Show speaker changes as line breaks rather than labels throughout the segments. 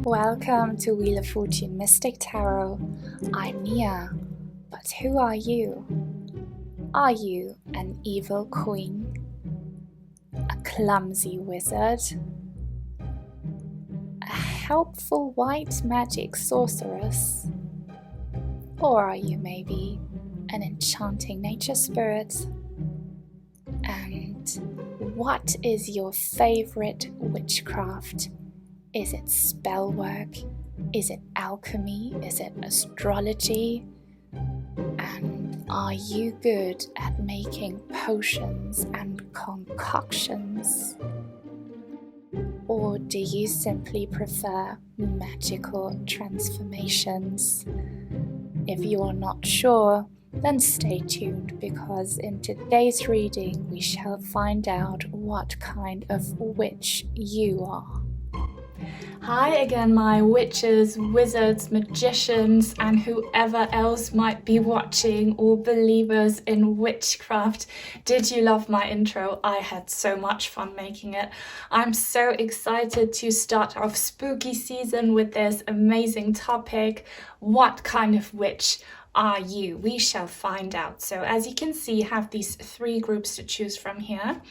Welcome to Wheel of Fortune Mystic Tarot. I'm Mia, but who are you? Are you an evil queen? A clumsy wizard? A helpful white magic sorceress? Or are you maybe an enchanting nature spirit? And what is your favorite witchcraft? Is it spell work? Is it alchemy? Is it astrology? And are you good at making potions and concoctions? Or do you simply prefer magical transformations? If you are not sure, then stay tuned, because in today's reading we shall find out what kind of witch you are. Hi again, my witches, wizards, magicians, and whoever else might be watching, or believers in witchcraft. Did you love my intro? I had so much fun making it. I'm so excited to start off spooky season with this amazing topic. What kind of witch are you? We shall find out. So as you can see, I have these three groups to choose from here.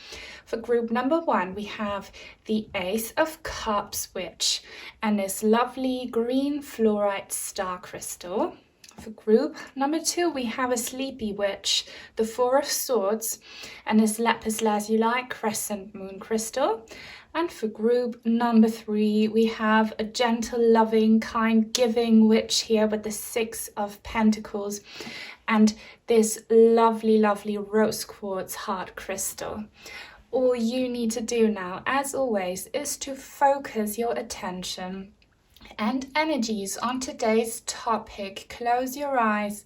For group number one, we have the Ace of Cups witch and this lovely green fluorite star crystal. For group number two, we have a sleepy witch, the Four of Swords, and this Lapis Lazuli crescent moon crystal. And for group number three, we have a gentle, loving, kind, giving witch here with the Six of Pentacles and this lovely, lovely rose quartz heart crystal. All you need to do now, as always, is to focus your attention and energies on today's topic. Close your eyes,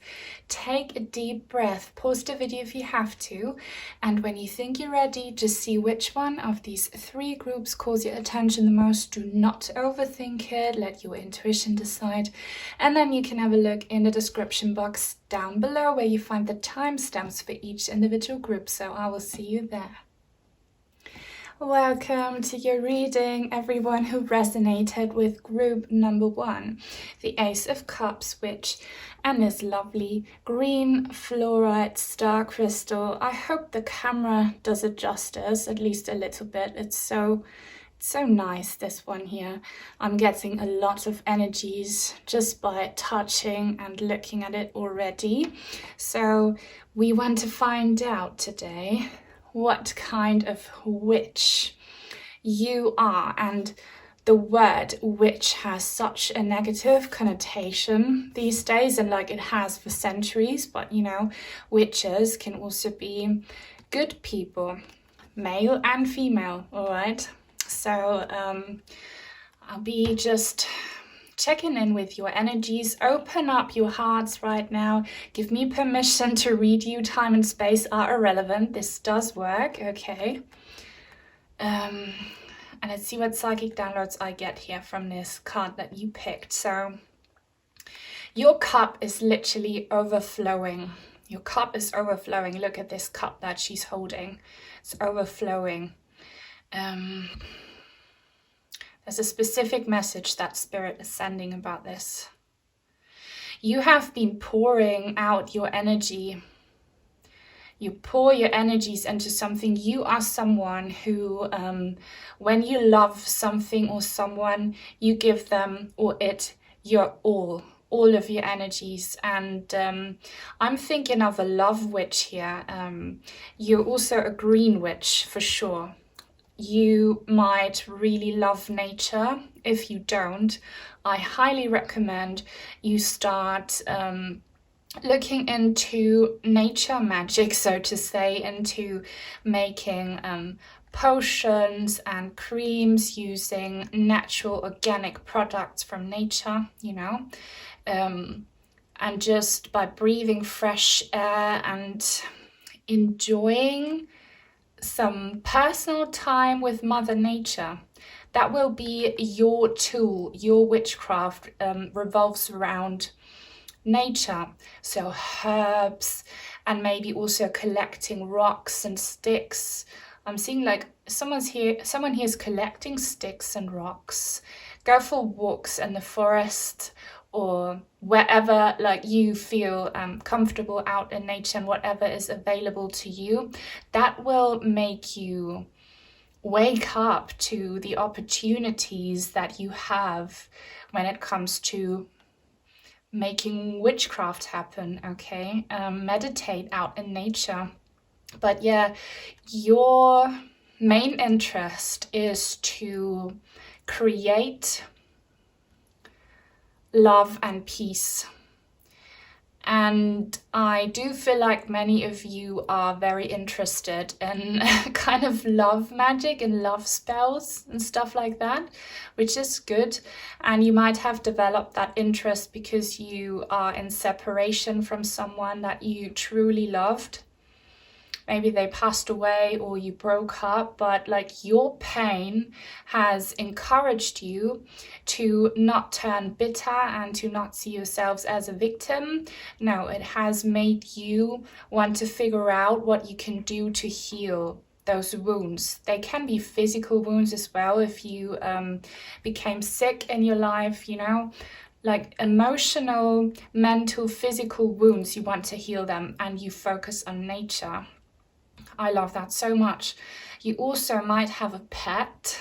take a deep breath, pause the video if you have to, and when you think you're ready, just see which one of these three groups calls your attention the most. Do not overthink it, let your intuition decide, and then you can have a look in the description box down below where you find the timestamps for each individual group. So I will see you there. Welcome to your reading, everyone who resonated with group number one, the Ace of Cups witch and this lovely green fluorite star crystal. I hope the camera does it justice, at least a little bit. It's so nice, this one here. I'm getting a lot of energies just by touching and looking at it already. So we want to find out today what kind of witch you are. And the word witch has such a negative connotation these days, and like it has for centuries, but you know, witches can also be good people, male and female, all right? So I'll be just checking in with your energies. Open up your hearts right now. Give me permission to read you. Time and space are irrelevant. This does work, okay? And let's see what psychic downloads I get here from this card that you picked. So your cup is literally overflowing. Your cup is overflowing. Look at this cup that she's holding. It's overflowing. There's a specific message that Spirit is sending about this. You have been pouring out your energy. You pour your energies into something. You are someone who, when you love something or someone, you give them or it your all of your energies. And I'm thinking of a love witch here. You're also a green witch for sure. You might really love nature. If you don't, I highly recommend you start looking into nature magic, so to say, into making potions and creams using natural organic products from nature, you know, and just by breathing fresh air and enjoying some personal time with Mother Nature. That will be your tool. Your witchcraft revolves around nature, so herbs, and maybe also collecting rocks and sticks. I'm seeing like someone here is collecting sticks and rocks, go for walks in the forest or wherever like you feel comfortable out in nature, and whatever is available to you. That will make you wake up to the opportunities that you have when it comes to making witchcraft happen. Okay, meditate out in nature. But yeah, your main interest is to create love and peace. And I do feel like many of you are very interested in kind of love magic and love spells and stuff like that, which is good. And you might have developed that interest because you are in separation from someone that you truly loved. Maybe they passed away or you broke up, but like your pain has encouraged you to not turn bitter and to not see yourselves as a victim. No, it has made you want to figure out what you can do to heal those wounds. They can be physical wounds as well if you became sick in your life, you know, like emotional, mental, physical wounds. You want to heal them and you focus on nature. I love that so much. You also might have a pet,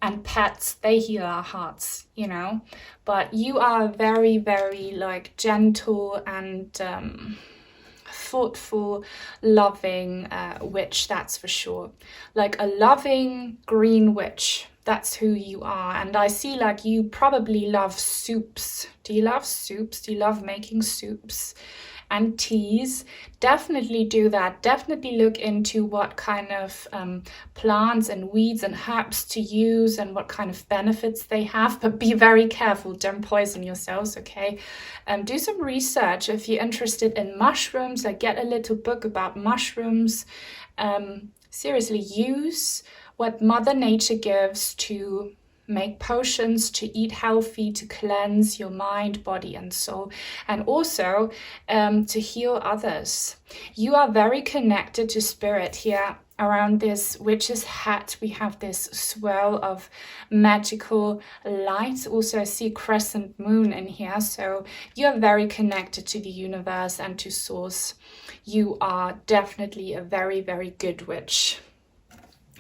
and pets, they heal our hearts, you know, but you are very, very like gentle and thoughtful, loving witch, that's for sure. Like a loving green witch, that's who you are. And I see like you probably love soups. Do you love soups? Do you love making soups and teas? Definitely do that. Definitely look into what kind of plants and weeds and herbs to use and what kind of benefits they have, but be very careful, don't poison yourselves, okay? Do some research if you're interested in mushrooms. Like get a little book about mushrooms. Seriously, use what Mother Nature gives to make potions, to eat healthy, to cleanse your mind, body and soul, and also to heal others. You are very connected to spirit here. Around this witch's hat we have this swirl of magical light. Also I see crescent moon in here, so you are very connected to the universe and to source. You are definitely a very, very good witch,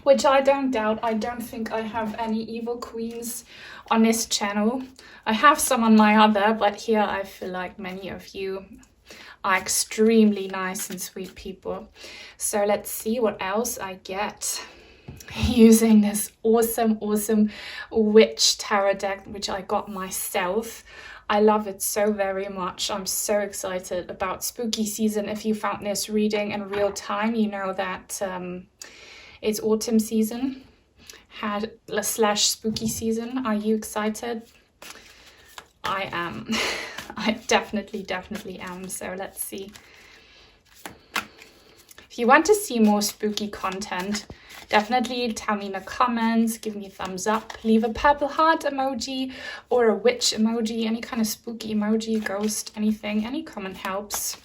which I don't doubt. I don't think I have any evil queens on this channel. I have some on my other, but here I feel like many of you are extremely nice and sweet people. So let's see what else I get using this awesome witch tarot deck, which I got myself. I love it so very much. I'm so excited about spooky season. If you found this reading in real time, you know that it's autumn season / spooky season. Are you excited? I am. I definitely am. So let's see. If you want to see more spooky content, definitely tell me in the comments, give me a thumbs up, leave a purple heart emoji or a witch emoji, any kind of spooky emoji, ghost, anything, any comment helps.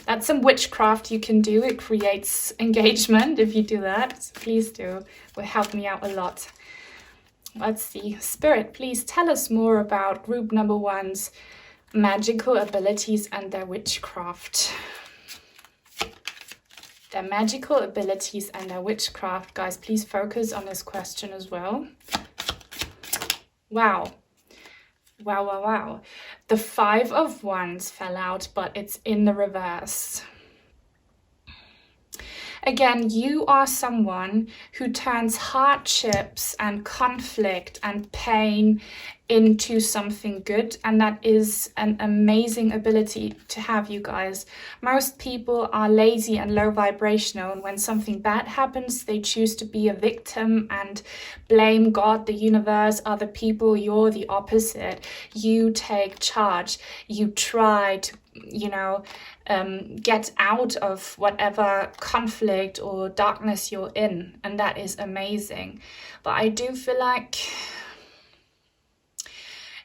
That's some witchcraft you can do. It creates engagement if you do that. So please do. It will help me out a lot. Let's see. Spirit, please tell us more about group number 1's magical abilities and their witchcraft. Their magical abilities and their witchcraft. Guys, please focus on this question as well. Wow. Wow. The 5 of Wands fell out, but it's in the reverse. Again, you are someone who turns hardships and conflict and pain into something good, and that is an amazing ability to have, you guys. Most people are lazy and low vibrational, and when something bad happens, they choose to be a victim and blame God, the universe, other people. You're the opposite. You take charge. You try to, you know, get out of whatever conflict or darkness you're in, and that is amazing. But I do feel like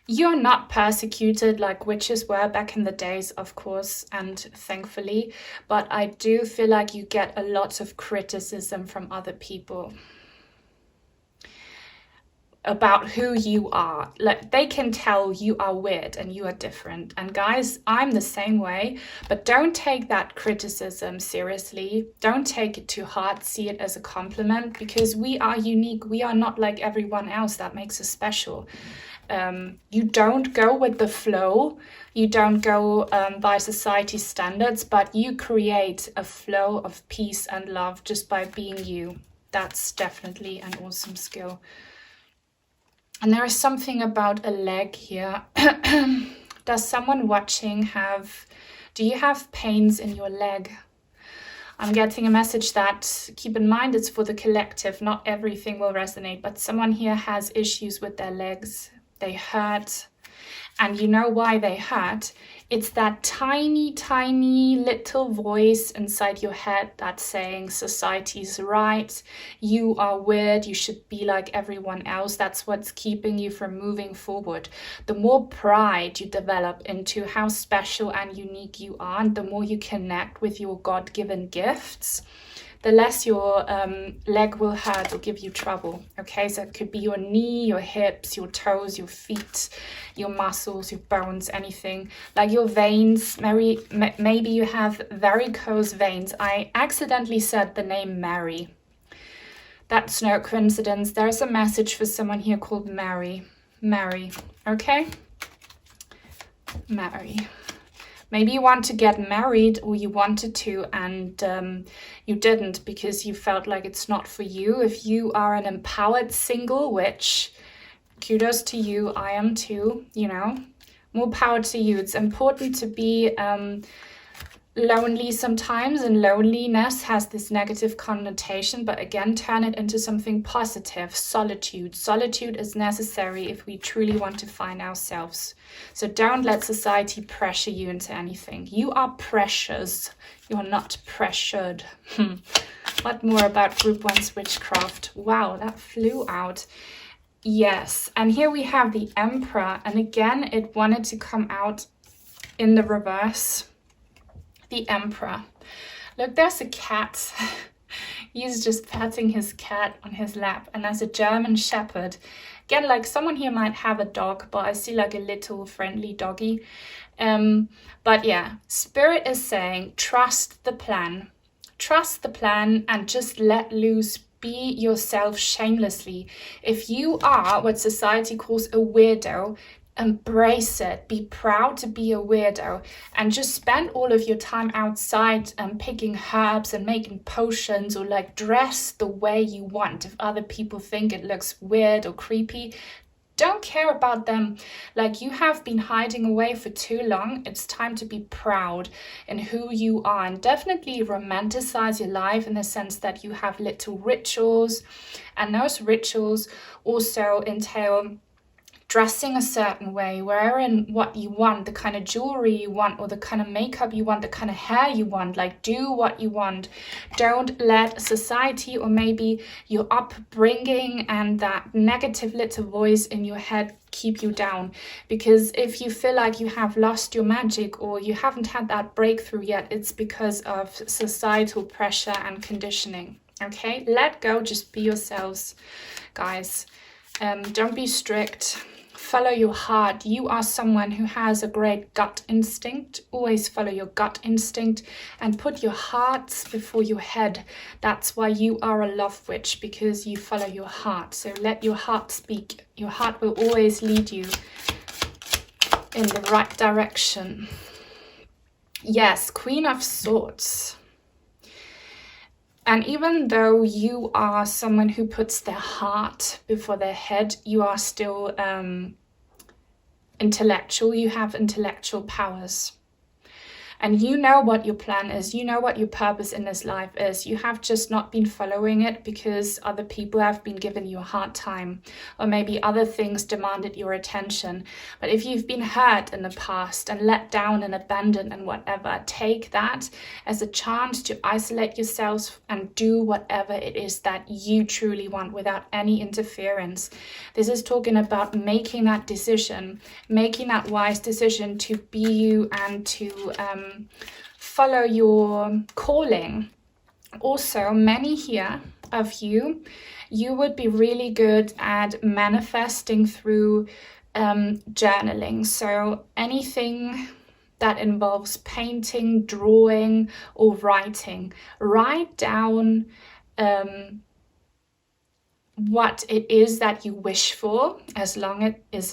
you're not persecuted like witches were back in the days, of course, and thankfully, but I do feel like you get a lot of criticism from other people. about who you are. Like, they can tell you are weird and you are different. And guys, I'm the same way, but don't take that criticism seriously. Don't take it too hard. See it as a compliment, because we are unique. We are not like everyone else. That makes us special. You don't go with the flow. You don't go by society standards, but you create a flow of peace and love just by being you. That's definitely an awesome skill. And there is something about a leg here. Does someone watching do you have pains in your leg? I'm getting a message that, keep in mind, it's for the collective. Not everything will resonate, but someone here has issues with their legs. They hurt. And you know why they hurt? It's that tiny, tiny little voice inside your head that's saying society's right, you are weird, you should be like everyone else. That's what's keeping you from moving forward. The more pride you develop into how special and unique you are, and the more you connect with your God-given gifts, the less your leg will hurt or give you trouble. Okay, so it could be your knee, your hips, your toes, your feet, your muscles, your bones, anything. Like your veins, maybe you have varicose veins. I accidentally said the name Mary. That's no coincidence. There's a message for someone here called Mary. Mary, okay? Mary. Maybe you want to get married, or you wanted to and you didn't because you felt like it's not for you. If you are an empowered single witch, kudos to you. I am too, you know. More power to you. It's important to be lonely sometimes, and loneliness has this negative connotation, but again, turn it into something positive. Solitude is necessary if we truly want to find ourselves. So don't let society pressure you into anything. You are precious. You are not pressured. What more about group 1's witchcraft? Wow, that flew out. Yes, and here we have the Emperor, and again it wanted to come out in the reverse. The Emperor. Look, there's a cat. He's just patting his cat on his lap, and there's a German Shepherd. Again, like someone here might have a dog, but I see like a little friendly doggy. But yeah, Spirit is saying trust the plan. Trust the plan and just let loose. Be yourself shamelessly. If you are what society calls a weirdo, embrace it. Be proud to be a weirdo, and just spend all of your time outside and picking herbs and making potions, or like dress the way you want. If other people think it looks weird or creepy, don't care about them. Like, you have been hiding away for too long. It's time to be proud in who you are, and definitely romanticize your life in the sense that you have little rituals, and those rituals also entail dressing a certain way, wearing what you want, the kind of jewelry you want, or the kind of makeup you want, the kind of hair you want. Like, do what you want. Don't let society or maybe your upbringing and that negative little voice in your head keep you down. Because if you feel like you have lost your magic, or you haven't had that breakthrough yet, it's because of societal pressure and conditioning. Okay, let go, just be yourselves, guys. Don't be strict. Follow your heart. You are someone who has a great gut instinct. Always follow your gut instinct and put your hearts before your head. That's why you are a love witch, because you follow your heart. So let your heart speak. Your heart will always lead you in the right direction. Yes, Queen of Swords. And even though you are someone who puts their heart before their head, you are still intellectual. You have intellectual powers. And you know what your plan is. You know what your purpose in this life is. You have just not been following it because other people have been giving you a hard time, or maybe other things demanded your attention. But if you've been hurt in the past and let down and abandoned and whatever, take that as a chance to isolate yourselves and do whatever it is that you truly want without any interference. This is talking about making that decision, making that wise decision to be you and to follow your calling. Also, many here of you you would be really good at manifesting through journaling. So anything that involves painting, drawing, or writing, write down what it is that you wish for, as long as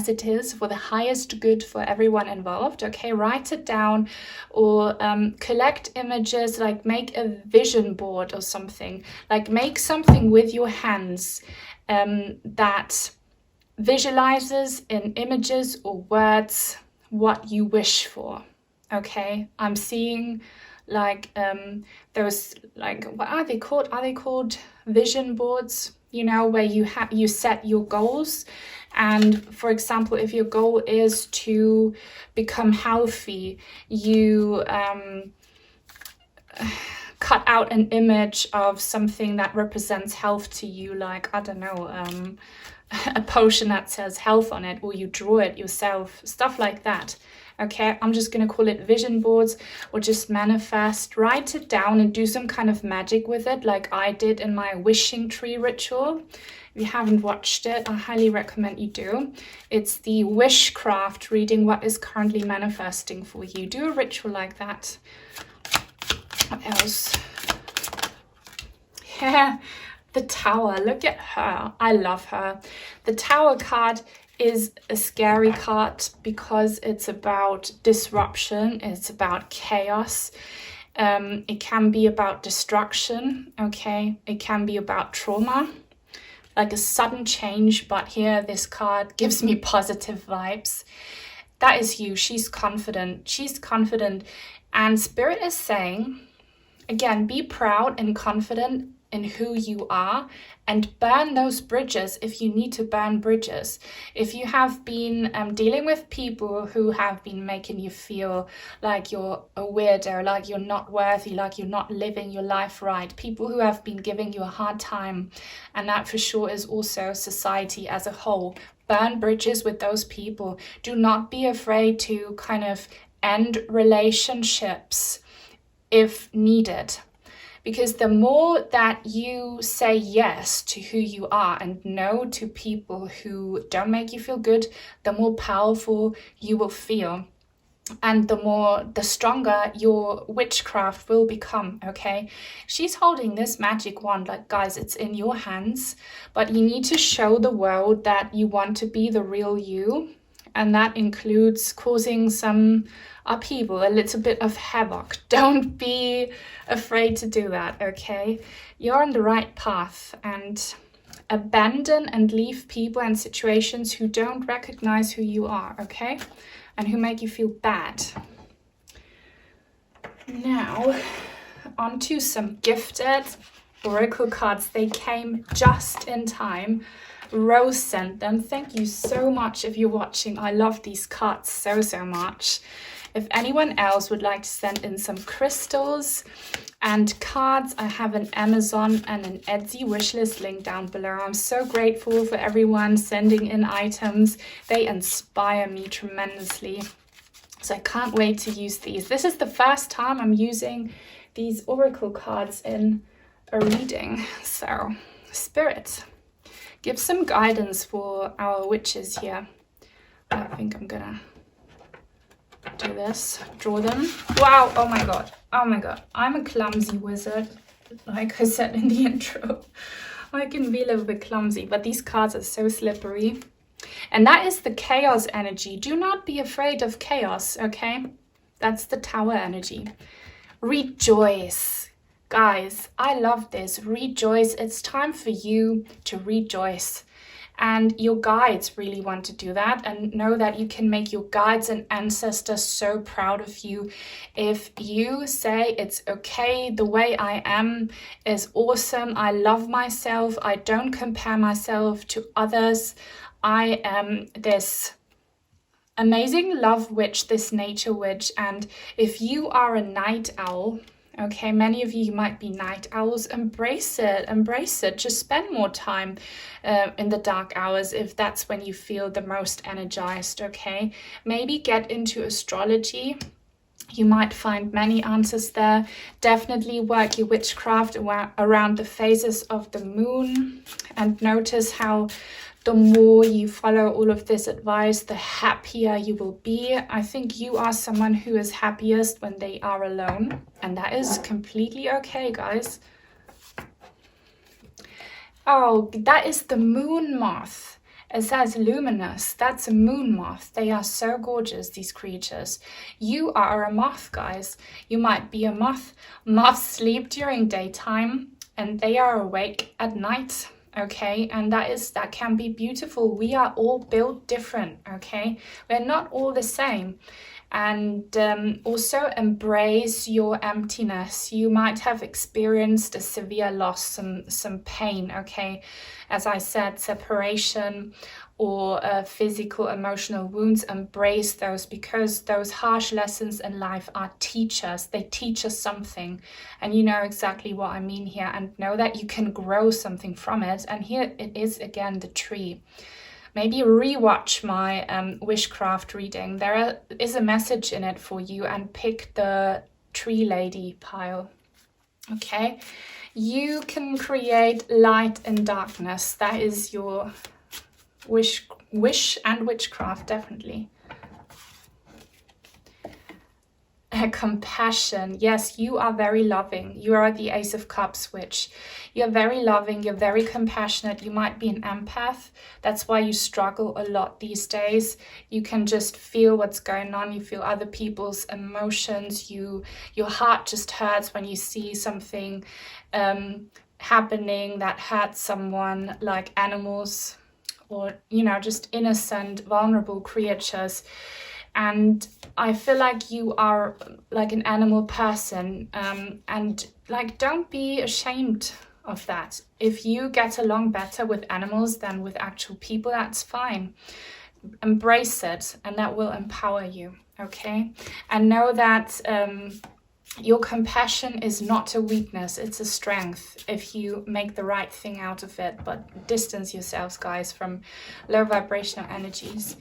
it is for the highest good for everyone involved. Okay, write it down, or collect images, like make a vision board or something, like make something with your hands that visualizes in images or words what you wish for. Okay, I'm seeing like those, like, what are they called? Are they called vision boards? You know, where you set your goals. And for example, if your goal is to become healthy, you cut out an image of something that represents health to you, like, I don't know, a potion that says health on it, or you draw it yourself, stuff like that. Okay, I'm just gonna call it vision boards, or just manifest. Write it down and do some kind of magic with it, like I did in my wishing tree ritual. If you haven't watched it, I highly recommend you do. It's the wishcraft, reading what is currently manifesting for you. Do a ritual like that. What else? Yeah, the Tower. Look at her. I love her. The Tower card is a scary card because it's about disruption, it's about chaos. It can be about destruction, okay? It can be about trauma, like a sudden change, but here this card gives me positive vibes. That is you. She's confident. She's confident. And Spirit is saying, again, be proud and confident in who you are, and burn those bridges if you need to burn bridges. If you have been dealing with people who have been making you feel like you're a weirdo, like you're not worthy, like you're not living your life right, people who have been giving you a hard time, and that for sure is also society as a whole, burn bridges with those people. Do not be afraid to kind of end relationships if needed. Because the more that you say yes to who you are and no to people who don't make you feel good, the more powerful you will feel. And the stronger your witchcraft will become, okay? She's holding this magic wand, like, guys, it's in your hands, but you need to show the world that you want to be the real you. And that includes causing some upheaval, a little bit of havoc. Don't be afraid to do that, okay? You're on the right path, and abandon and leave people and situations who don't recognize who you are, okay? And who make you feel bad. Now, on to some gifted oracle cards. They came just in time. Rose sent them. Thank you so much if you're watching. I love these cards so much. If anyone else would like to send in some crystals and cards, I have an Amazon and an Etsy wishlist link down below. I'm so grateful for everyone sending in items. They inspire me tremendously. So I can't wait to use these. This is the first time I'm using these oracle cards in a reading. So, Spirit, give some guidance for our witches here. I think I'm gonna do this, draw them. Wow, oh my god, I'm a clumsy wizard, like I said in the intro. I can be a little bit clumsy, but these cards are so slippery. And that is the chaos energy. Do not be afraid of chaos, okay? That's the Tower energy. Rejoice. Guys, I love this. Rejoice. It's time for you to rejoice. And your guides really want to do that, and know that you can make your guides and ancestors so proud of you. If you say it's okay, the way I am is awesome, I love myself, I don't compare myself to others, I am this amazing love witch, this nature witch. And if you are a night owl, okay, many of you might be night owls, embrace it. Just spend more time in the dark hours if that's when you feel the most energized, okay? Maybe get into astrology You might find many answers there. Definitely work your witchcraft around the phases of the moon, and notice how the more you follow all of this advice, the happier you will be. I think you are someone who is happiest when they are alone, and that is completely okay, guys. Oh, that is the moon moth. It says luminous. That's a moon moth. They are so gorgeous, these creatures. You are a moth, guys. You might be a moth. Moths sleep during daytime and they are awake at night. Okay, and that can be beautiful. We are all built different. Okay, we're not all the same. And also embrace your emptiness. You might have experienced a severe loss, some pain, okay? As I said, separation or physical, emotional wounds. Embrace those, because those harsh lessons in life are teachers. They teach us something, and you know exactly what I mean here, and know that you can grow something from it. And here it is again, the tree. Maybe rewatch my witchcraft reading. There is a message in it for you, and pick the tree lady pile. Okay, you can create light and darkness. That is your wish and witchcraft, definitely. Compassion. Yes, you are very loving. You are the Ace of Cups witch. You're very loving. You're very compassionate. You might be an empath. That's why you struggle a lot these days. You can just feel what's going on. You feel other people's emotions. Your heart just hurts when you see something happening that hurts someone, like animals, or you know, just innocent, vulnerable creatures. And I feel like you are like an animal person, and like, don't be ashamed of that. If you get along better with animals than with actual people, that's fine. Embrace it, and that will empower you, okay? And know that your compassion is not a weakness, it's a strength if you make the right thing out of it. But distance yourselves, guys, from low vibrational energies.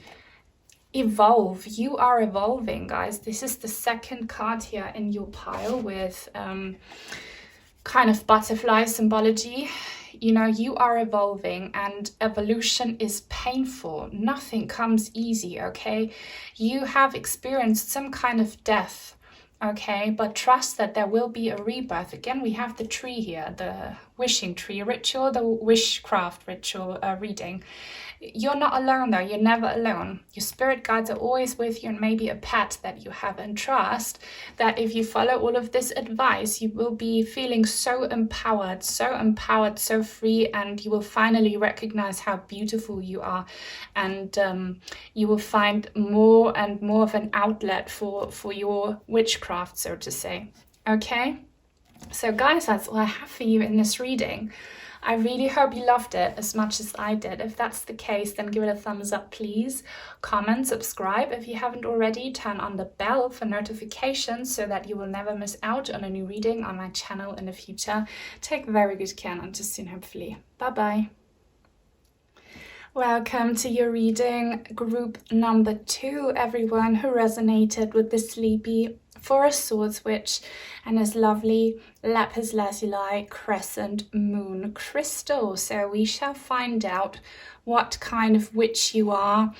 Evolve. You are evolving, guys. This is the second card here in your pile with kind of butterfly symbology. You know, you are evolving, and evolution is painful. Nothing comes easy, okay? You have experienced some kind of death, okay? But trust that there will be a rebirth. Again, we have the tree here, the wishing tree ritual, the witchcraft ritual reading. You're not alone though. You're never alone. Your spirit guides are always with you, and maybe a pet that you have. And trust that if you follow all of this advice, you will be feeling so empowered, so free, and you will finally recognize how beautiful you are. And you will find more and more of an outlet for your witchcraft, so to say. Okay? So guys, that's all I have for you in this reading. I really hope you loved it as much as I did. If that's the case, then give it a thumbs up, please. Comment, subscribe if you haven't already. Turn on the bell for notifications so that you will never miss out on a new reading on my channel in the future. Take very good care, and until soon, hopefully. Bye-bye. Welcome to your reading, group number 2, everyone who resonated with the sleepy Four of Swords witch and this lovely Lapis Lazuli crescent moon crystal. So we shall find out what kind of witch you are,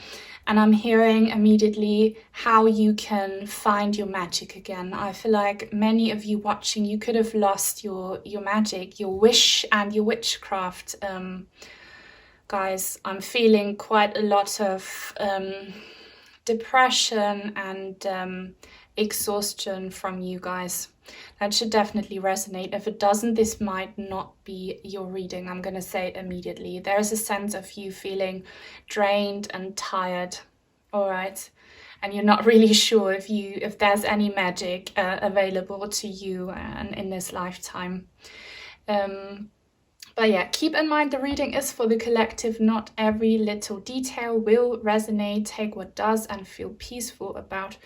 and I'm hearing immediately how you can find your magic again. I feel like many of you watching, you could have lost your magic, your wish and your witchcraft. Guys, I'm feeling quite a lot of depression and exhaustion from you guys. That should definitely resonate. If it doesn't, this might not be your reading. I'm going to say it immediately. There is a sense of you feeling drained and tired. All right. And you're not really sure if there's any magic available to you and in this lifetime. But yeah, keep in mind the reading is for the collective. Not every little detail will resonate. Take what does and feel peaceful about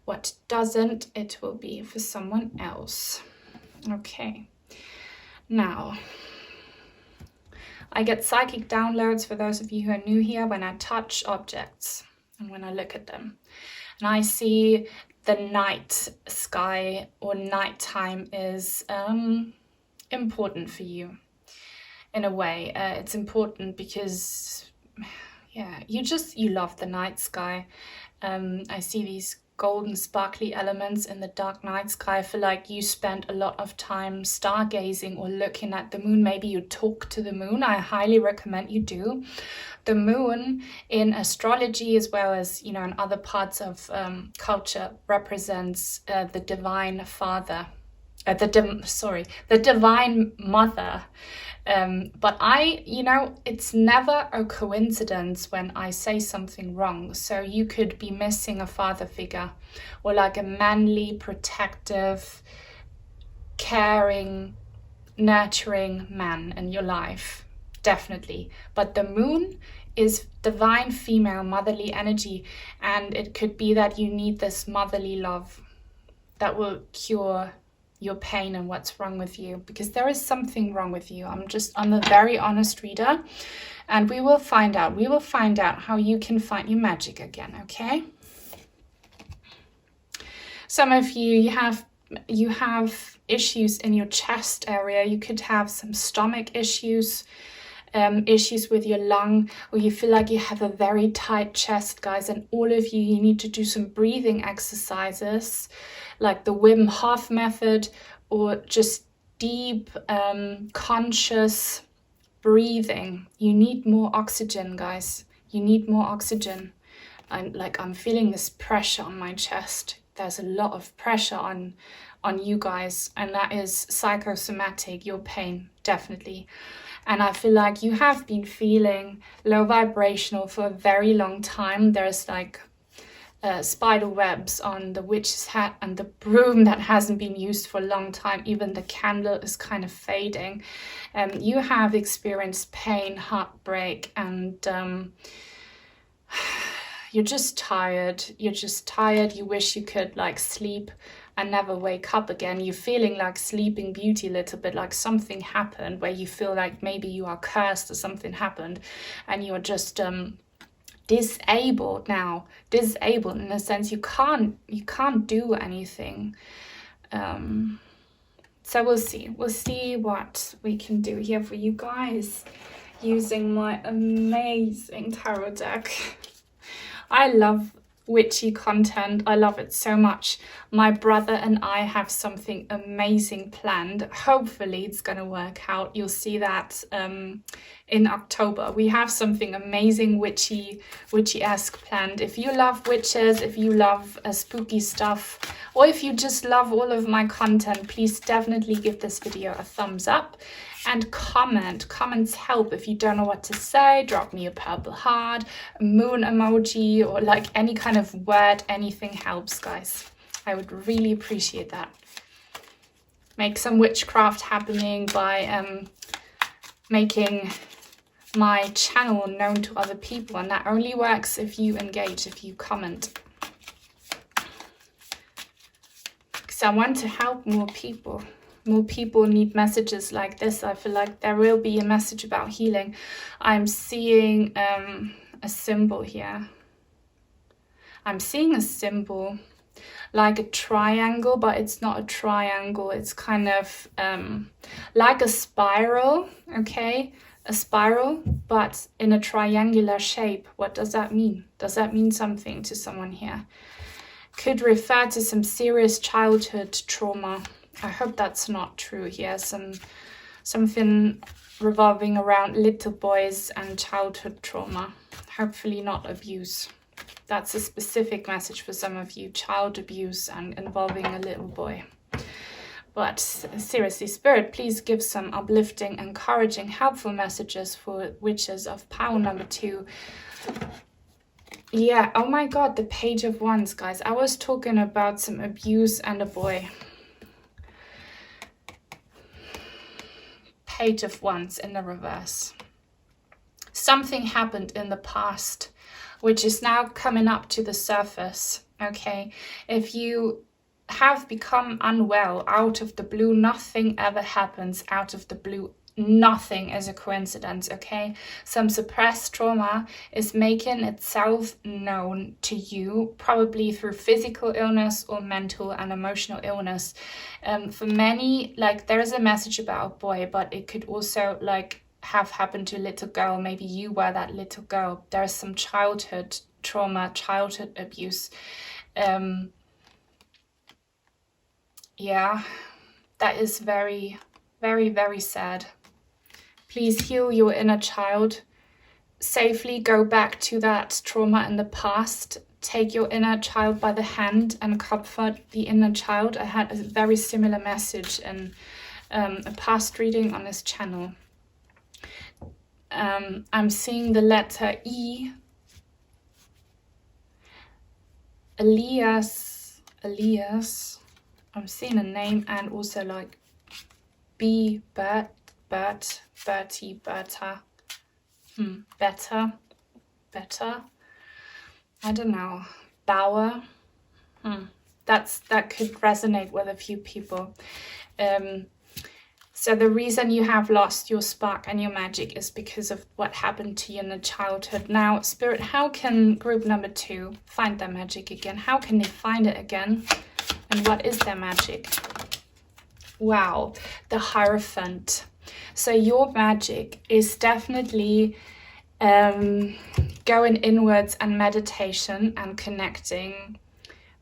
what doesn't. It will be for someone else. Okay. Now, I get psychic downloads, for those of you who are new here, when I touch objects and when I look at them. And I see the night sky or nighttime is important for you in a way. It's important because, yeah, you love the night sky. I see these golden sparkly elements in the dark night sky. I feel like you spend a lot of time stargazing or looking at the moon. Maybe you talk to the moon. I highly recommend you do. The moon in astrology, as well as, you know, in other parts of culture, represents the divine father, the divine mother. But it's never a coincidence when I say something wrong. So you could be missing a father figure, or like a manly, protective, caring, nurturing man in your life, definitely. But the moon is divine female motherly energy, and it could be that you need this motherly love that will cure your pain and what's wrong with you, because there is something wrong with you. I'm a very honest reader, and we will find out how you can find your magic again. Okay, some of you have issues in your chest area. You could have some stomach issues, issues with your lung, or you feel like you have a very tight chest, guys. And all of you need to do some breathing exercises, like the Wim Hof method, or just deep, conscious breathing. You need more oxygen, guys. You need more oxygen. I'm feeling this pressure on my chest. There's a lot of pressure on you guys, and that is psychosomatic, your pain, definitely. And I feel like you have been feeling low vibrational for a very long time. There's like spider webs on the witch's hat and the broom that hasn't been used for a long time. Even the candle is kind of fading. You have experienced pain, heartbreak, and you're just tired. You wish you could like sleep and never wake up again. You're feeling like Sleeping Beauty a little bit, like something happened where you feel like maybe you are cursed or something happened, and you're just disabled now. Disabled in a sense, you can't do anything. So we'll see what we can do here for you guys using my amazing tarot deck. I love witchy content. I love it so much. My brother and I have something amazing planned. Hopefully it's gonna work out. You'll see that in October. We have something amazing witchy-esque planned. If you love witches, if you love spooky stuff, or if you just love all of my content, please definitely give this video a thumbs up and comment. Comments help. If you don't know what to say, drop me a purple heart, a moon emoji, or like any kind of word. Anything helps, guys. I would really appreciate that. Make some witchcraft happening by making my channel known to other people, and that only works if you engage, if you comment. Because I want to help more people. More people need messages like this. I feel like there will be a message about healing. I'm seeing a symbol here. I'm seeing a symbol like a triangle, but it's not a triangle. It's kind of like a spiral, okay? A spiral, but in a triangular shape. What does that mean? Does that mean something to someone here? Could refer to some serious childhood trauma. I hope that's not true here. Something revolving around little boys and childhood trauma. Hopefully not abuse. That's a specific message for some of you. Child abuse and involving a little boy. But seriously, Spirit, please give some uplifting, encouraging, helpful messages for Witches of Power number 2. Yeah, oh my God, the Page of Wands, guys. I was talking about some abuse and a boy. Page of Wands in the reverse. Something happened in the past, which is now coming up to the surface, okay? If you have become unwell out of the blue, nothing ever happens out of the blue nothing is a coincidence, okay? Some suppressed trauma is making itself known to you, probably through physical illness or mental and emotional illness. For many, like, there's a message about a boy, but it could also like have happened to a little girl. Maybe you were that little girl. There's some childhood trauma, childhood abuse. Yeah, that is very, very, very sad. Please heal your inner child. Safely go back to that trauma in the past. Take your inner child by the hand and comfort the inner child. I had a very similar message in a past reading on this channel. I'm seeing the letter E. Elias. I'm seeing a name, and also like B, Bertie, Berta. Better. I don't know. Bauer. That could resonate with a few people. So the reason you have lost your spark and your magic is because of what happened to you in the childhood. Now, Spirit, how can group number 2 find their magic again? How can they find it again? And what is their magic? Wow, the Hierophant. So your magic is definitely going inwards and meditation and connecting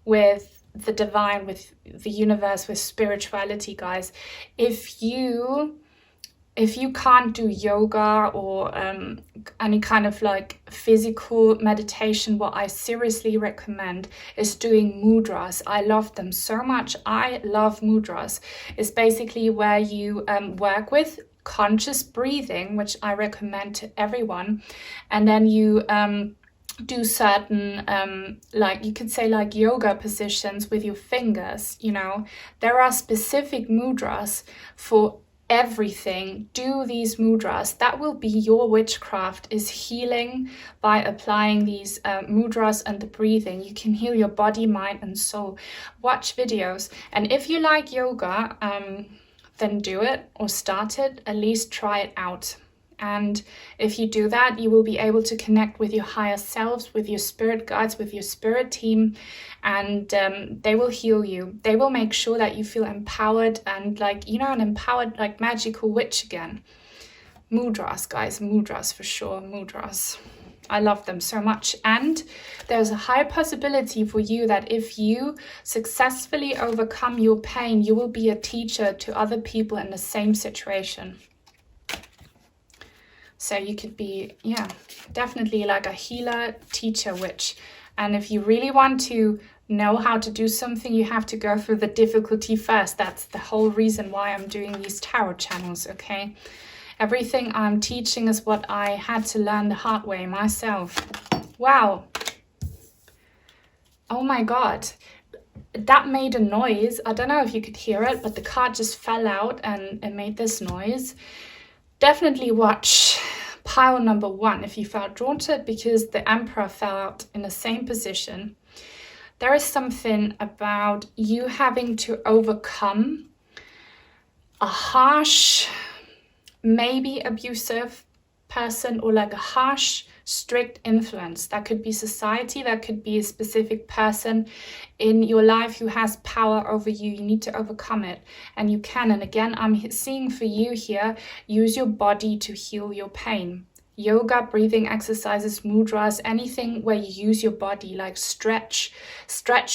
with the divine, with the universe, with spirituality, guys. If you can't do yoga or any kind of like physical meditation, what I seriously recommend is doing mudras. I love them so much. I love mudras. It's basically where you work with conscious breathing, which I recommend to everyone, and then you do certain like you could say like yoga positions with your fingers. You know, there are specific mudras for everything. Do these mudras. That will be your witchcraft, is healing by applying these mudras and the breathing. You can heal your body, mind and soul. Watch videos, and if you like yoga, then do it or start it. At least try it out. And if you do that, you will be able to connect with your higher selves, with your spirit guides, with your spirit team, and they will heal you. They will make sure that you feel empowered and like, you know, an empowered, like magical witch again. Mudras, guys, mudras for sure, mudras. I love them so much. And there's a high possibility for you that if you successfully overcome your pain, you will be a teacher to other people in the same situation. So you could be, yeah, definitely like a healer, teacher, witch. And if you really want to know how to do something, you have to go through the difficulty first. That's the whole reason why I'm doing these tarot channels, okay? Everything I'm teaching is what I had to learn the hard way myself. Wow. Oh my God. That made a noise. I don't know if you could hear it, but the card just fell out and it made this noise. Definitely watch pile number 1 if you felt drawn to it, because the Emperor fell out in the same position. There is something about you having to overcome a harsh, maybe abusive person, or like a harsh, strict influence. That could be society, that could be a specific person in your life who has power over you. You need to overcome it, and you can. And again, I'm seeing for you here, use your body to heal your pain. Yoga, breathing exercises, mudras, anything where you use your body, like stretch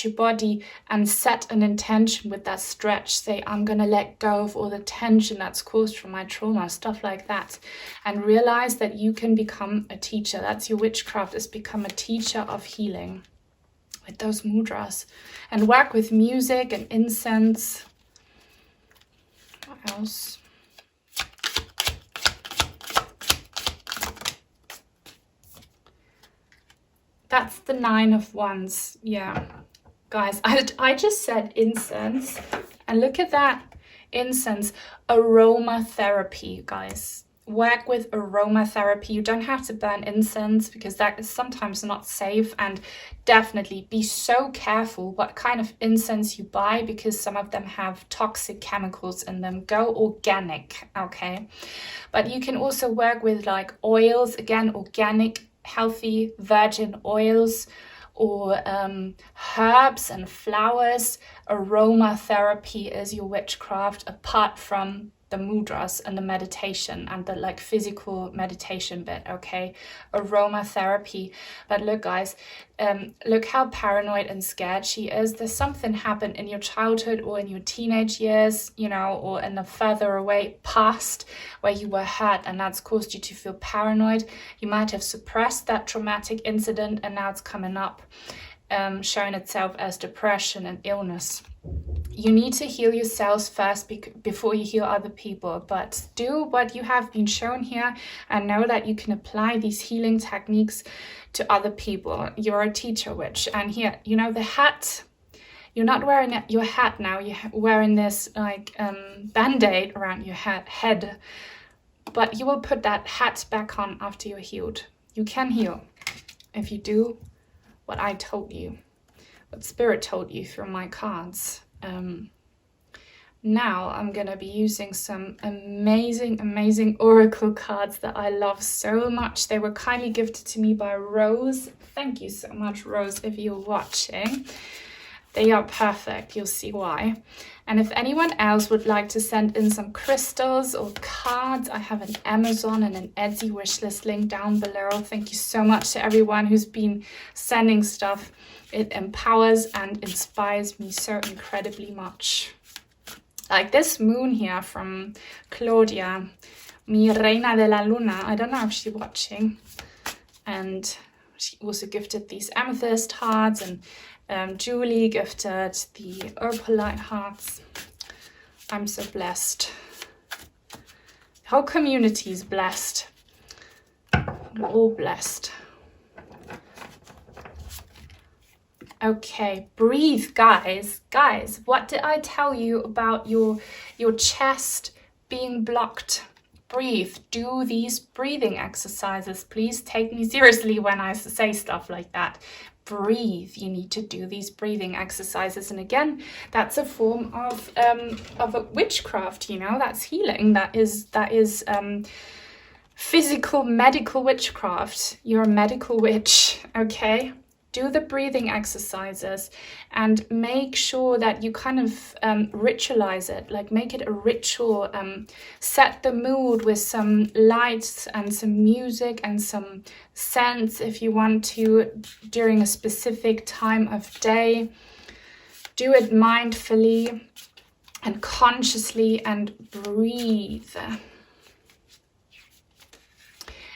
your body and set an intention with that stretch. Say, I'm going to let go of all the tension that's caused from my trauma, stuff like that. And realize that you can become a teacher. That's your witchcraft, is become a teacher of healing with those mudras. And work with music and incense. What else? That's the 9 of Wands. Yeah, guys, I just said incense, and look at that incense. Aromatherapy, guys.
work with aromatherapy. You don't have to burn incense because that is sometimes not safe, and definitely be so careful what kind of incense you buy because some of them have toxic chemicals in them. Go organic, okay? But you can also work with like oils, again, organic, healthy, virgin oils, or herbs and flowers. Aromatherapy is your witchcraft, apart from the mudras and the meditation and the like physical meditation bit, okay? Aromatherapy. But look, guys, look how paranoid and scared she is. There's something happened in your childhood or in your teenage years, you know, or in the further away past where you were hurt, and that's caused you to feel paranoid. You might have suppressed that traumatic incident, and now it's coming up, showing itself as depression and illness. You need to heal yourselves first before you heal other people, but do what you have been shown here and know that you can apply these healing techniques to other people. You're a teacher witch. And here, you know, the hat, you're not wearing your hat now, you're wearing this like band-aid around your head, but you will put that hat back on after you're healed. You can heal if you do what I told you, what Spirit told you through my cards. Now I'm gonna be using some amazing oracle cards that I love so much. They were kindly gifted to me by Rose. Thank you so much, Rose, if you're watching. They are perfect, you'll see why. And if anyone else would like to send in some crystals or cards, I have an Amazon and an Etsy wishlist link down below. Thank you so much to everyone who's been sending stuff. It empowers and inspires me so incredibly much. Like this moon here from Claudia, Mi Reina de la Luna. I don't know if she's watching. And she also gifted these amethyst hearts, and Julie gifted the opalite hearts. I'm so blessed. The whole community is blessed. We're all blessed. Okay, breathe, guys. Guys, what did I tell you about your chest being blocked? Breathe. Do these breathing exercises. Please take me seriously when I say stuff like that. Breathe. You need to do these breathing exercises, and again, that's a form of a witchcraft. You know, that's healing. That is physical, medical witchcraft. You're a medical witch. Okay. Do the breathing exercises and make sure that you kind of ritualize it, like make it a ritual. Set the mood with some lights and some music and some scents if you want to during a specific time of day. Do it mindfully and consciously, and breathe.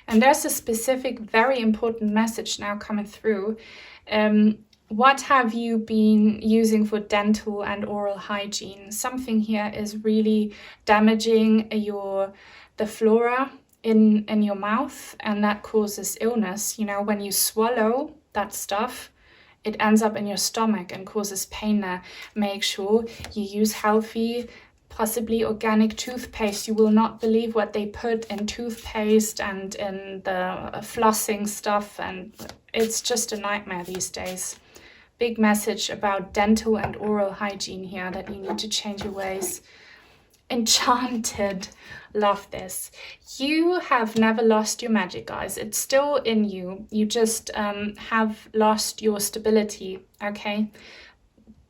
And there's a specific, very important message now coming through. What have you been using for dental and oral hygiene? Something here is really damaging the flora in your mouth, and that causes illness. You know, when you swallow that stuff, it ends up in your stomach and causes pain there. Make sure you use healthy, possibly organic toothpaste. You will not believe what they put in toothpaste and in the flossing stuff, and it's just a nightmare these days. Big message about dental and oral hygiene here, that you need to change your ways. Enchanted. Love this. You have never lost your magic, guys. It's still in you. You just have lost your stability, okay?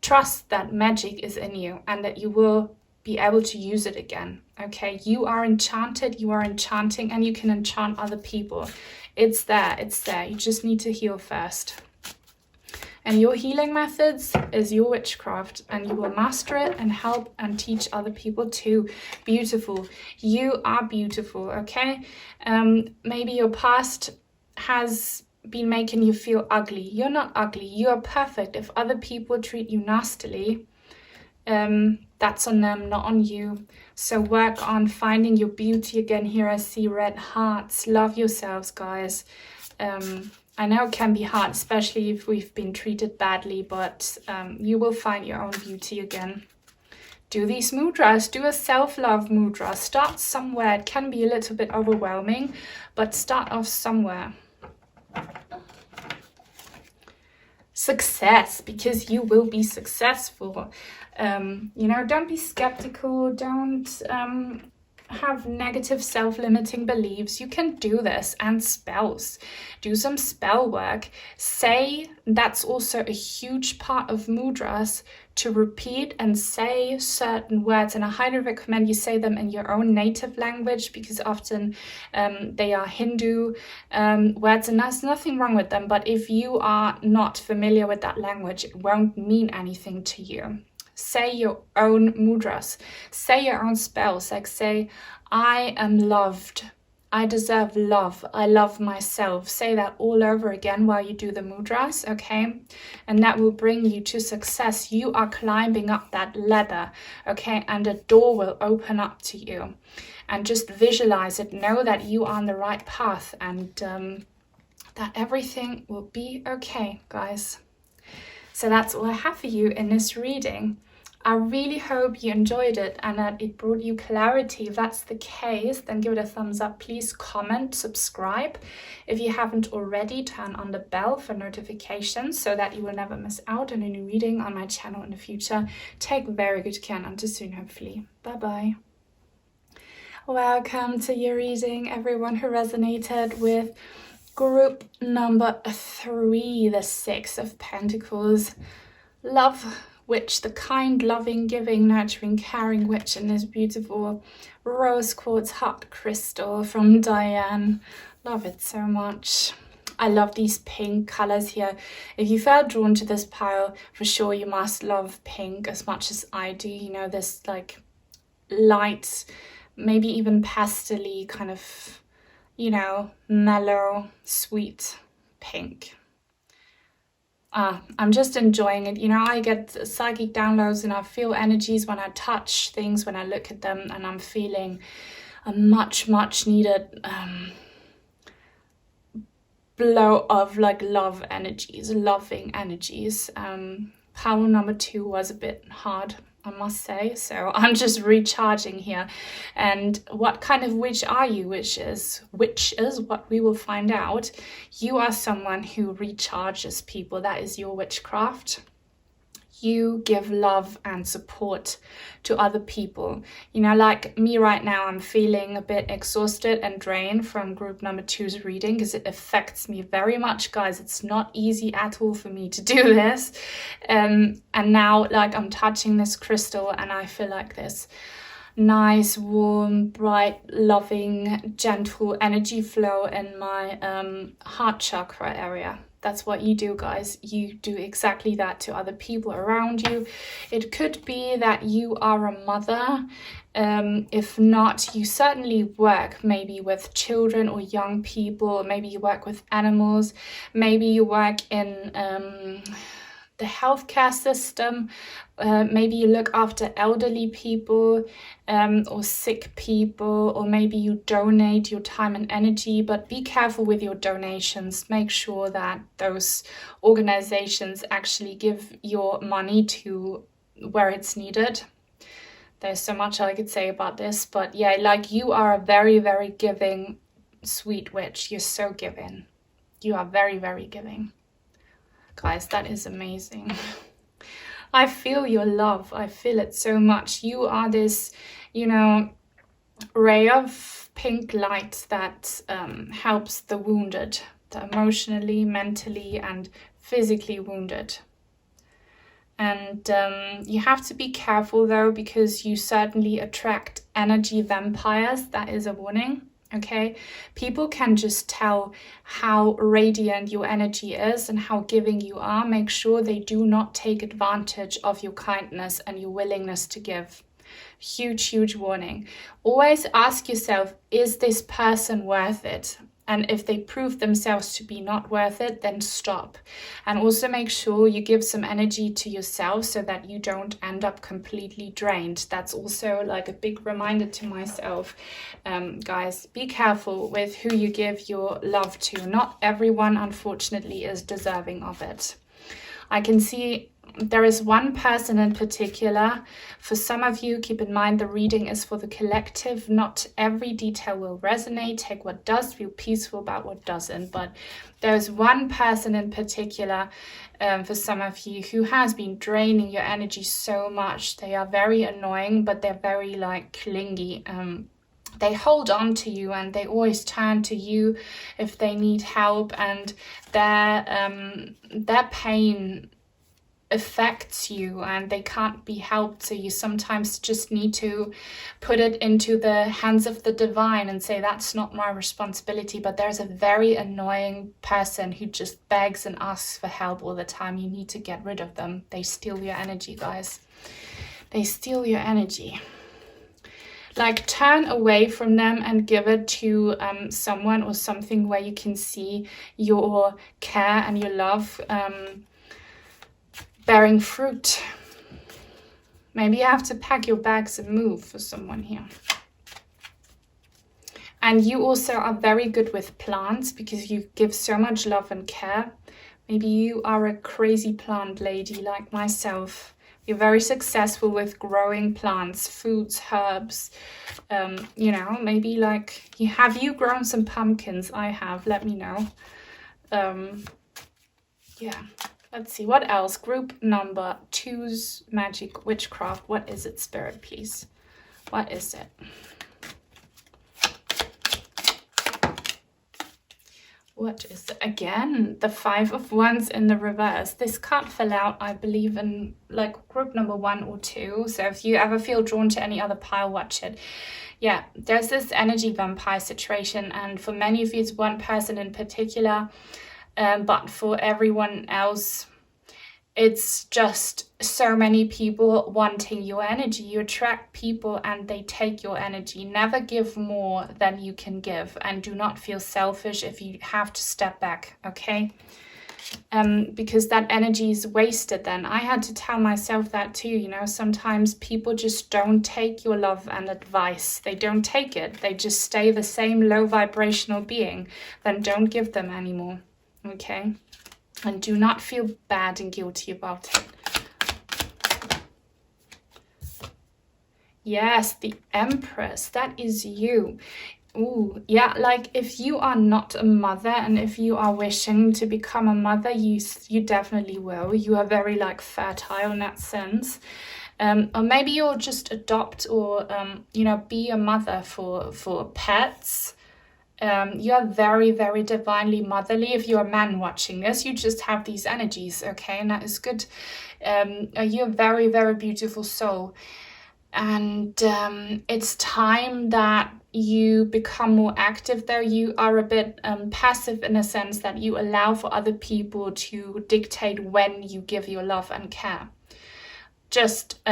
Trust that magic is in you and that you will be able to use it again, okay? You are enchanted, you are enchanting, and you can enchant other people. It's there, it's there. You just need to heal first. And your healing methods is your witchcraft, and you will master it and help and teach other people too. Beautiful. You are beautiful, okay? Maybe your past has been making you feel ugly. You're not ugly. You are perfect. If other people treat you nastily, that's on them, not on you. So work on finding your beauty again. Here I see red hearts. Love yourselves, guys. I know it can be hard, especially if we've been treated badly, but you will find your own beauty again. do these mudras, do a self-love mudra. Start somewhere. It can be a little bit overwhelming, but start off somewhere. Success, because you will be successful. You know, don't be skeptical. Don't have negative self-limiting beliefs. You can do this. And spells. Do some spell work. Say, that's also a huge part of mudras, to repeat and say certain words, and I highly recommend you say them in your own native language, because often they are Hindu words, and there's nothing wrong with them, but if you are not familiar with that language, it won't mean anything to you. Say your own mudras, say your own spells, like say, I am loved, I deserve love, I love myself. Say that all over again while you do the mudras, okay? And that will bring you to success. You are climbing up that ladder, okay? And a door will open up to you. And just visualize it. Know that you are on the right path, and that everything will be okay, guys. So that's all I have for you in this reading. I really hope you enjoyed it and that it brought you clarity. If that's the case, then give it a thumbs up. Please comment, subscribe. If you haven't already, turn on the bell for notifications so that you will never miss out on a new reading on my channel in the future. Take very good care, and until soon, hopefully. Bye-bye. Welcome to your reading, everyone who resonated with group number 3, the 6 of Pentacles. Love witch, the kind, loving, giving, nurturing, caring witch in this beautiful rose quartz heart crystal from Diane. Love it so much. I love these pink colors here. If you felt drawn to this pile, for sure you must love pink as much as I do. You know, this like light, maybe even pastel-y kind of, you know, mellow, sweet pink. I'm just enjoying it. You know, I get psychic downloads and I feel energies when I touch things, when I look at them, and I'm feeling a much needed blow of like love energies, loving energies. Pile number 2 was a bit hard, I must say, so I'm just recharging here. And what kind of witch are you? Which is what we will find out. You are someone who recharges people. That is your witchcraft. You give love and support to other people. You know, like me right now, I'm feeling a bit exhausted and drained from group number 2's reading, because it affects me very much, guys. It's not easy at all for me to do this. And now, like, I'm touching this crystal and I feel like this nice, warm, bright, loving, gentle energy flow in my heart chakra area. That's what you do, guys. You do exactly that to other people around you. It could be that you are a mother. If not, you certainly work maybe with children or young people. Maybe you work with animals. Maybe you work in the healthcare system. Maybe you look after elderly people or sick people, or maybe you donate your time and energy, but be careful with your donations. Make sure that those organizations actually give your money to where it's needed. There's so much I could say about this, but yeah, like, you are a very giving, sweet witch. You're so giving. You are very giving. Guys, that is amazing. I feel your love. I feel it so much. You are this, you know, ray of pink light that helps the wounded, the emotionally, mentally, and physically wounded. And you have to be careful though, because you certainly attract energy vampires. That is a warning. Okay, people can just tell how radiant your energy is and how giving you are. Make sure they do not take advantage of your kindness and your willingness to give. Huge warning. Always ask yourself, is this person worth it? And if they prove themselves to be not worth it, then stop. And also make sure you give some energy to yourself so that you don't end up completely drained. That's also like a big reminder to myself. Guys, be careful with who you give your love to. Not everyone, unfortunately, is deserving of it. I can see there is one person in particular. For some of you, keep in mind the reading is for the collective. Not every detail will resonate. Take what does, feel peaceful about what doesn't. But there's one person in particular for some of you who has been draining your energy so much. They are very annoying, but they're very like clingy. They hold on to you and they always turn to you if they need help, and their pain affects you and they can't be helped. So you sometimes just need to put it into the hands of the divine and say, that's not my responsibility. But there's a very annoying person who just begs and asks for help all the time. You need to get rid of them. They steal your energy, guys. They steal your energy. Like, turn away from them and give it to someone or something where you can see your care and your love bearing fruit. Maybe you have to pack your bags and move for someone here. And you also are very good with plants because you give so much love and care. Maybe you are a crazy plant lady like myself. You're very successful with growing plants, foods, herbs. You know, maybe like, have you grown some pumpkins? I have, let me know. Yeah. Let's see, what else? Group number 2's magic witchcraft. What is it, Spirit, please? What is it? What is it? Again, the 5 of Wands in the reverse. This card fell out, I believe, in like group number 1 or 2. So if you ever feel drawn to any other pile, watch it. Yeah, there's this energy vampire situation. And for many of you, it's one person in particular. But for everyone else, it's just so many people wanting your energy. You attract people and they take your energy. Never give more than you can give, and do not feel selfish if you have to step back, okay? Because that energy is wasted then. I had to tell myself that too, you know. Sometimes people just don't take your love and advice. They don't take it. They just stay the same low vibrational being. Then don't give them anymore. Okay, and do not feel bad and guilty about it. Yes, the Empress, that is you. Ooh, yeah, like if you are not a mother and if you are wishing to become a mother, you definitely will. You are very like fertile in that sense. Or maybe you'll just adopt or you know, be a mother for pets. You are very, very divinely motherly. If you're a man watching this, you just have these energies, okay? And that is good. You're a very, very beautiful soul. And it's time that you become more active there. You are a bit passive in a sense that you allow for other people to dictate when you give your love and care. Just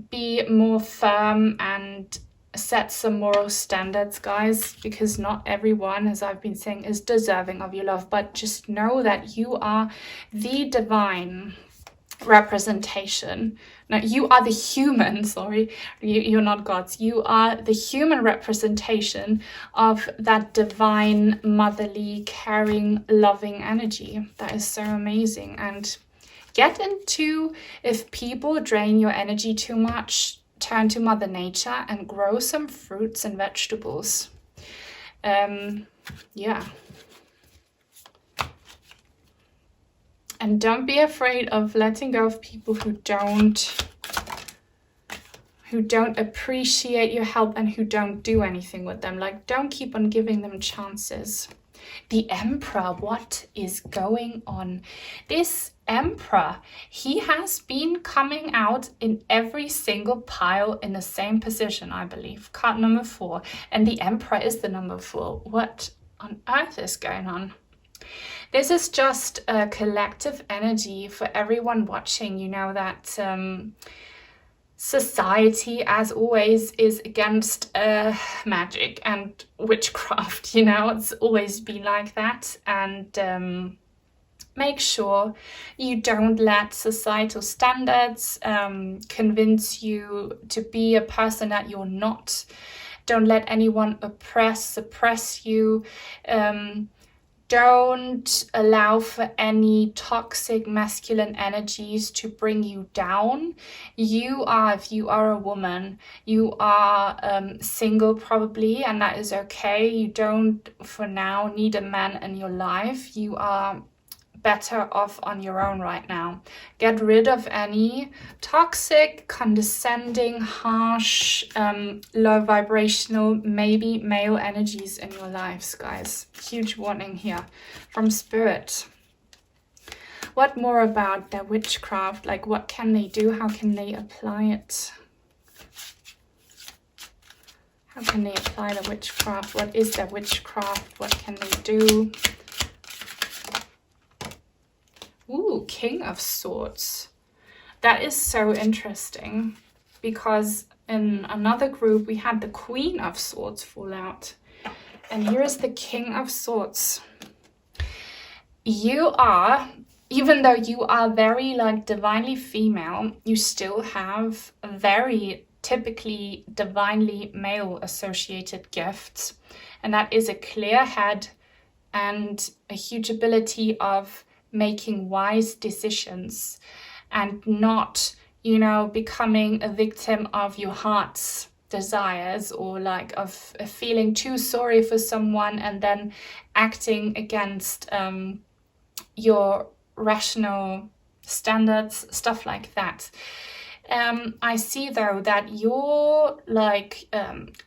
be more firm and set some moral standards, guys, because not everyone, as I've been saying, is deserving of your love. But just know that you are the divine representation. No, you are the human, sorry, you're not gods. You are the human representation of that divine, motherly, caring, loving energy. That is so amazing. And get into, if people drain your energy too much, turn to Mother Nature and grow some fruits and vegetables. Yeah. And don't be afraid of letting go of people who don't appreciate your help and who don't do anything with them. Like, don't keep on giving them chances. The Emperor, what is going on? This Emperor, he has been coming out in every single pile in the same position, I believe. Card number 4. And the Emperor is the number 4. What on earth is going on? This is just a collective energy for everyone watching. You know that society, as always, is against magic and witchcraft. You know, it's always been like that. And make sure you don't let societal standards convince you to be a person that you're not. Don't let anyone suppress you. don't allow for any toxic masculine energies to bring you down. You are, if you are a woman, you are single probably, and that is okay. You don't, for now, need a man in your life. You are better off on your own right now. Get rid of any toxic, condescending, harsh, low vibrational, maybe male energies in your lives, guys. Huge warning here from Spirit. What more about their witchcraft? Like, what can they do? How can they apply it? How can they apply the witchcraft? What is their witchcraft? What can they do? Ooh, King of Swords. That is so interesting, because in another group we had the Queen of Swords fall out. And here is the King of Swords. You are, even though you are very like divinely female, you still have very typically divinely male associated gifts. And that is a clear head and a huge ability of making wise decisions and not, you know, becoming a victim of your heart's desires, or like of feeling too sorry for someone and then acting against your rational standards, stuff like that. I see though that your like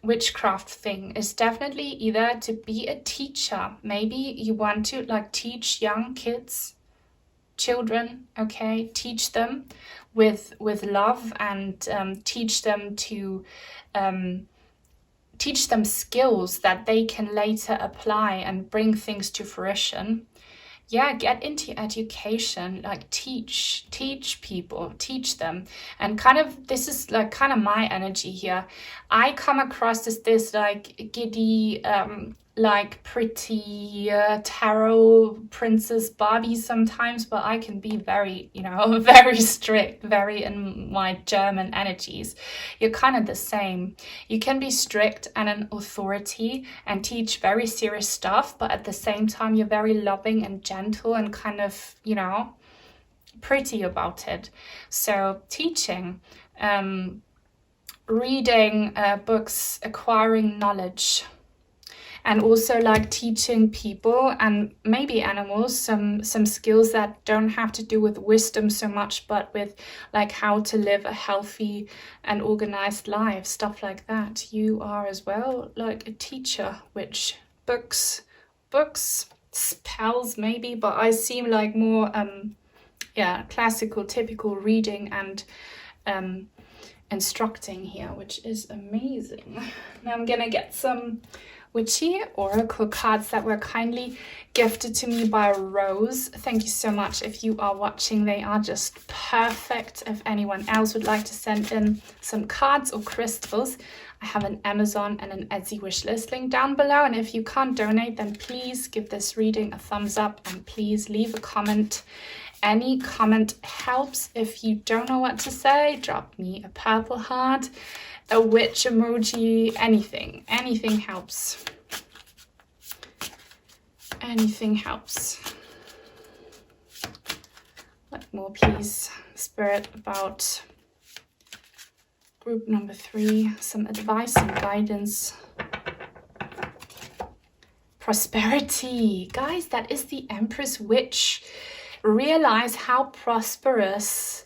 witchcraft thing is definitely either to be a teacher. Maybe you want to like teach young kids, children, okay, teach them with love, and teach them skills that they can later apply and bring things to fruition. Yeah, get into education, like teach people, teach them. And kind of, this is like kind of my energy here. I come across as this like giddy, like pretty tarot princess Barbie sometimes, but I can be very, you know, very strict, very in my German energies. You're kind of the same. You can be strict and an authority and teach very serious stuff, but at the same time you're very loving and gentle and kind of, you know, pretty about it. So teaching, reading books, acquiring knowledge, and also like teaching people and maybe animals some skills that don't have to do with wisdom so much, but with like how to live a healthy and organized life, stuff like that. You are as well like a teacher, which books, spells maybe, but I seem like more classical, typical reading and instructing here, which is amazing. Now I'm gonna get some witchy oracle cards that were kindly gifted to me by Rose. Thank you so much if you are watching. They are just perfect. If anyone else would like to send in some cards or crystals, I have an Amazon and an Etsy wishlist link down below. And if you can't donate, then please give this reading a thumbs up and please leave a comment. Any comment helps. If you don't know what to say, drop me a purple heart, a witch emoji, anything helps. Anything helps. What more, please, Spirit, about group number 3? Some advice and guidance. Prosperity. Guys, that is the Empress Witch. Realize how prosperous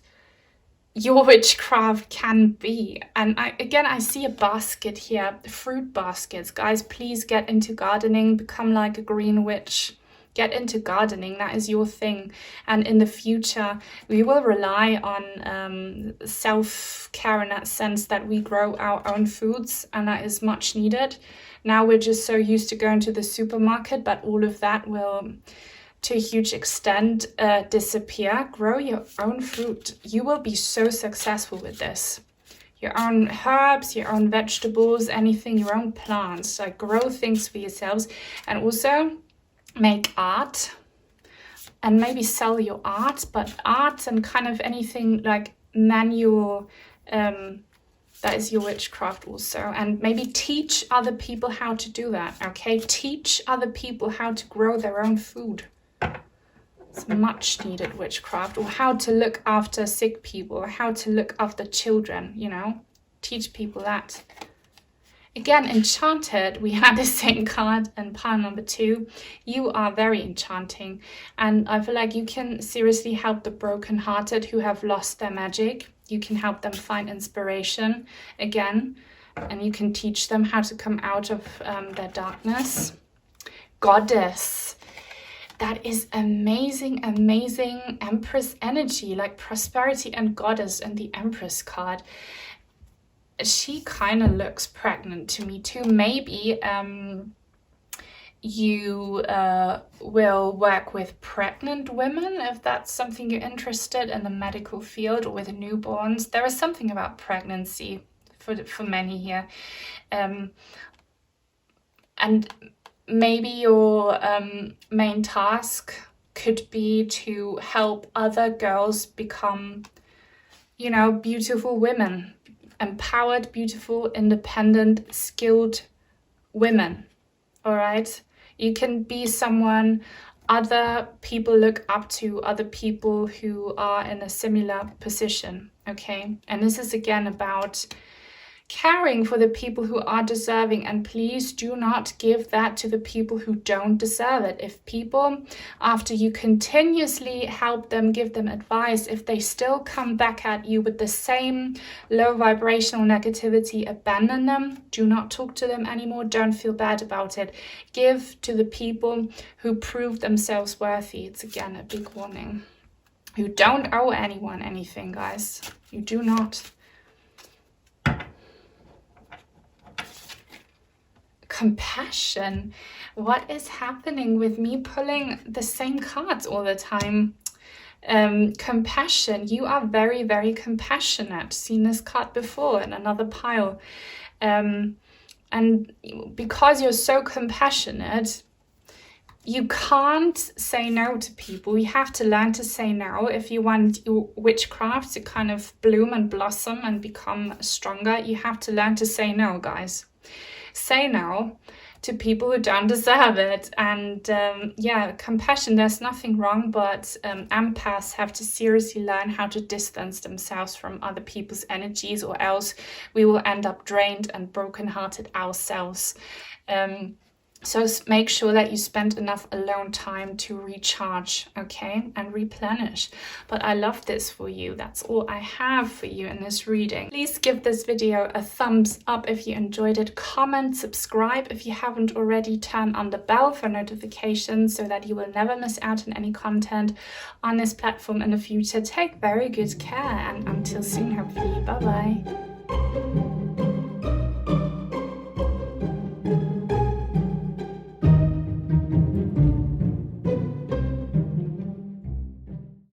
your witchcraft can be. And I see a basket here, fruit baskets. Guys, please get into gardening, become like a green witch. Get into gardening, that is your thing. And in the future, we will rely on self-care in that sense that we grow our own foods, and that is much needed. Now we're just so used to going to the supermarket, but all of that will, to a huge extent, disappear. Grow your own fruit. You will be so successful with this. Your own herbs, your own vegetables, anything, your own plants. Like, grow things for yourselves, and also make art and maybe sell your art, but art and kind of anything like manual, That is your witchcraft also. And maybe teach other people how to do that, okay? Teach other people how to grow their own food. It's much needed witchcraft. Or how to look after sick people, or how to look after children, you know? Teach people that. Again, enchanted, we had the same card in pile number 2. You are very enchanting. And I feel like you can seriously help the brokenhearted who have lost their magic. You can help them find inspiration again. And you can teach them how to come out of their darkness. Goddess. That is amazing, amazing Empress energy, like prosperity and goddess and the Empress card. She kind of looks pregnant to me too. Maybe you will work with pregnant women if that's something you're interested in the medical field, or with newborns. There is something about pregnancy for many here. And maybe your main task could be to help other girls become, you know, beautiful women. Empowered, beautiful, independent, skilled women. All right? You can be someone other people look up to, other people who are in a similar position, okay? And this is again about caring for the people who are deserving, and please do not give that to the people who don't deserve it. If people, after you continuously help them, give them advice, if they still come back at you with the same low vibrational negativity, abandon them. Do not talk to them anymore. Don't feel bad about it. Give to the people who prove themselves worthy. It's again a big warning. You don't owe anyone anything, guys. You do not. Compassion. What is happening with me pulling the same cards all the time? Compassion. You are very, very compassionate. Seen this card before in another pile. And because you're so compassionate, you can't say no to people. You have to learn to say no if you want your witchcraft to kind of bloom and blossom and become stronger. You have to learn to say no, guys. Say no to people who don't deserve it. And yeah, compassion, there's nothing wrong, but empaths have to seriously learn how to distance themselves from other people's energies, or else we will end up drained and brokenhearted ourselves. So make sure that you spend enough alone time to recharge, okay, and replenish. But I love this for you. That's all I have for you in this reading. Please give this video a thumbs up if you enjoyed it. Comment, subscribe if you haven't already. Turn on the bell for notifications so that you will never miss out on any content on this platform in the future. Take very good care, and until soon, hopefully. Bye-bye.